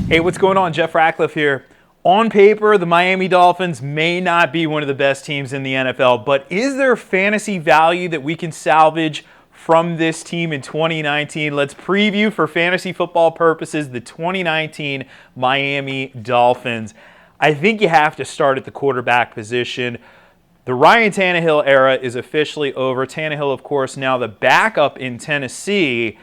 Hey, what's going on? Jeff Ratcliffe here. On paper, the Miami Dolphins may not be one of the best teams in the NFL, but is there fantasy value that we can salvage from this team in 2019? Let's preview for fantasy football purposes the 2019 Miami Dolphins. I think you have to start at the quarterback position. The Ryan Tannehill era is officially over. Tannehill, of course, now the backup in Tennessee.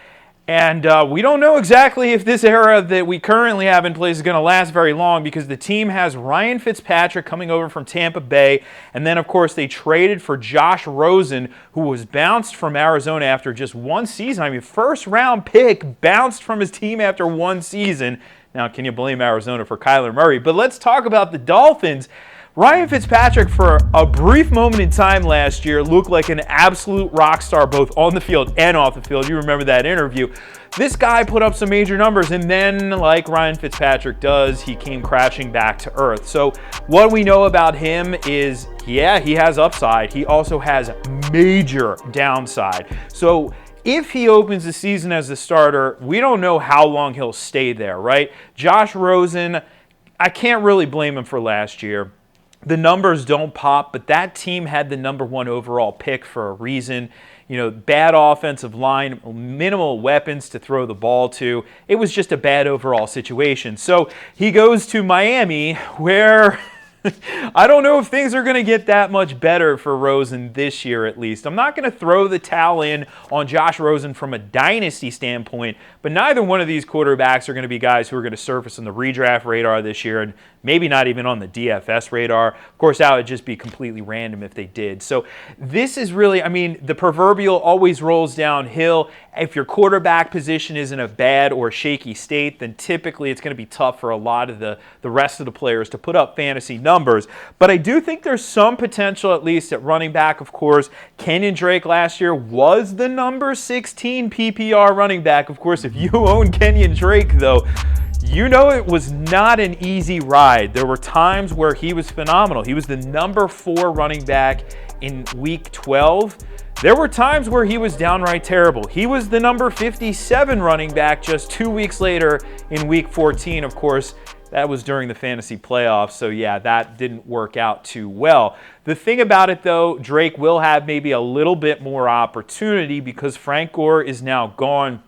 And we don't know exactly if this era that we currently have in place is going to last very long, because the team has Ryan Fitzpatrick coming over from Tampa Bay. And then, of course, they traded for Josh Rosen, who was bounced from Arizona after just one season. I mean, first-round pick bounced from his team after one season. Now, can you blame Arizona for Kyler Murray? But let's talk about the Dolphins. Ryan Fitzpatrick, for a brief moment in time last year, looked like an absolute rock star both on the field and off the field. You remember that interview. This guy put up some major numbers, and then, like Ryan Fitzpatrick does, he came crashing back to earth. So what we know about him is, yeah, he has upside. He also has major downside. So if he opens the season as the starter, we don't know how long he'll stay there, right? Josh Rosen, I can't really blame him for last year. The numbers don't pop, but that team had the number one overall pick for a reason. You know, bad offensive line, minimal weapons to throw the ball to. It was just a bad overall situation. So he goes to Miami, where I don't know if things are going to get that much better for Rosen this year, at least. I'm not going to throw the towel in on Josh Rosen from a dynasty standpoint, but neither one of these quarterbacks are going to be guys who are going to surface on the redraft radar this year, and maybe not even on the DFS radar. Of course, that would just be completely random if they did. So this is really, I mean, the proverbial always rolls downhill. If your quarterback position is in a bad or shaky state, then typically it's going to be tough for a lot of the rest of the players to put up fantasy numbers. But I do think there's some potential, at least at running back. Of course, Kenyon Drake last year was the number 16 PPR running back. Of course, if you own Kenyon Drake, though, you know it was not an easy ride. There were times where he was phenomenal. He was the number 4 running back in week 12. There were times where he was downright terrible. He was the number 57 running back just 2 weeks later in week 14. Of course, that was during the fantasy playoffs, so yeah, that didn't work out too well. The thing about it, though, Drake will have maybe a little bit more opportunity because Frank Gore is now gone.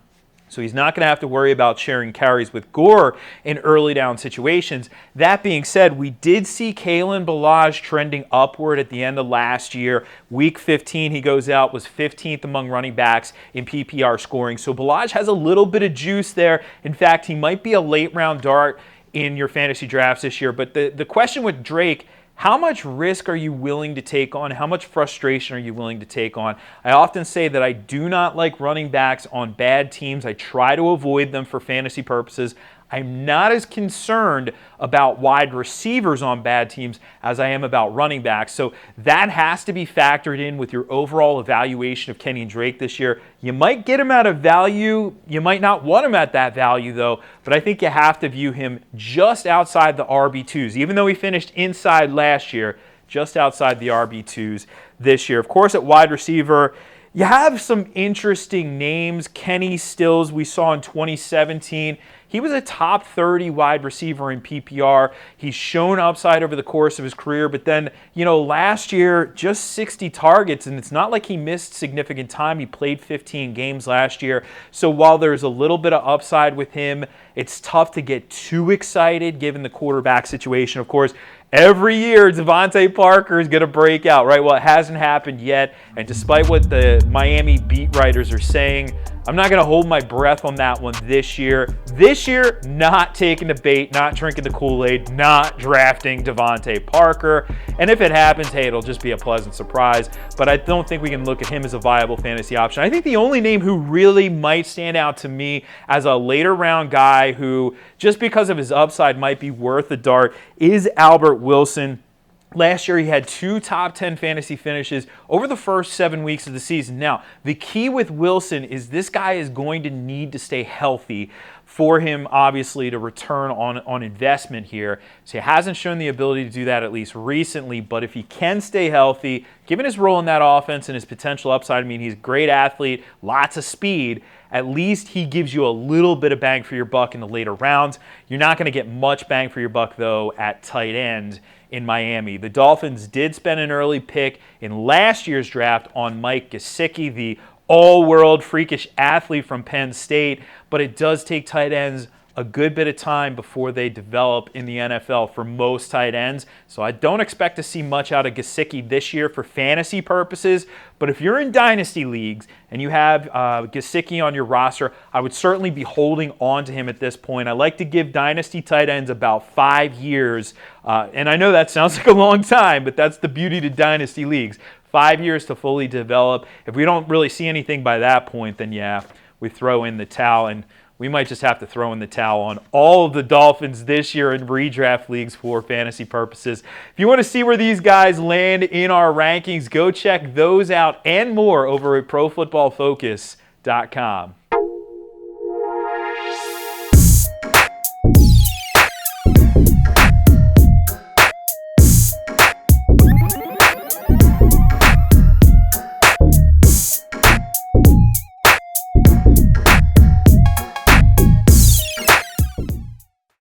So he's not going to have to worry about sharing carries with Gore in early down situations. That being said, we did see Kalen Ballage trending upward at the end of last year. Week 15, he goes out, was 15th among running backs in PPR scoring. So Ballage has a little bit of juice there. In fact, he might be a late round dart in your fantasy drafts this year. But the question with Drake, how much risk are you willing to take on? How much frustration are you willing to take on? I often say that I do not like running backs on bad teams. I try to avoid them for fantasy purposes. I'm not as concerned about wide receivers on bad teams as I am about running backs. So that has to be factored in with your overall evaluation of Kenyon Drake this year. You might get him at a value. You might not want him at that value, though. But I think you have to view him just outside the RB2s. Even though he finished inside last year, just outside the RB2s this year. Of course, at wide receiver, you have some interesting names. Kenny Stills, we saw in 2017. He was a top 30 wide receiver in PPR. He's shown upside over the course of his career, but then, last year, just 60 targets, and it's not like he missed significant time. He played 15 games last year. So while there's a little bit of upside with him, it's tough to get too excited given the quarterback situation. Of course, every year, Devontae Parker is going to break out, right? Well, it hasn't happened yet, and despite what the Miami beat writers are saying, I'm not going to hold my breath on that one this year. This year, not taking the bait, not drinking the Kool-Aid, not drafting Devontae Parker. And if it happens, hey, it'll just be a pleasant surprise. But I don't think we can look at him as a viable fantasy option. I think the only name who really might stand out to me as a later round guy who, just because of his upside, might be worth a dart is Albert Wilson. Last year, he had 2 top 10 fantasy finishes over the first 7 weeks of the season. Now, the key with Wilson is this guy is going to need to stay healthy for him, obviously, to return on investment here. So he hasn't shown the ability to do that, at least recently. But if he can stay healthy, given his role in that offense and his potential upside, I mean, he's a great athlete, lots of speed. at least he gives you a little bit of bang for your buck in the later rounds. You're not going to get much bang for your buck, though, at tight end in Miami. The Dolphins did spend an early pick in last year's draft on Mike Gesicki, the all-world freakish athlete from Penn State, but it does take tight ends a good bit of time before they develop in the NFL for most tight ends. So I don't expect to see much out of Gesicki this year for fantasy purposes. But if you're in dynasty leagues and you have Gesicki on your roster, I would certainly be holding on to him at this point. I like to give dynasty tight ends about 5 years. And I know that sounds like a long time, but that's the beauty to dynasty leagues. 5 years to fully develop. If we don't really see anything by that point, then yeah, we throw in the towel. And we might just have to throw in the towel on all of the Dolphins this year in redraft leagues for fantasy purposes. If you want to see where these guys land in our rankings, go check those out and more over at ProFootballFocus.com.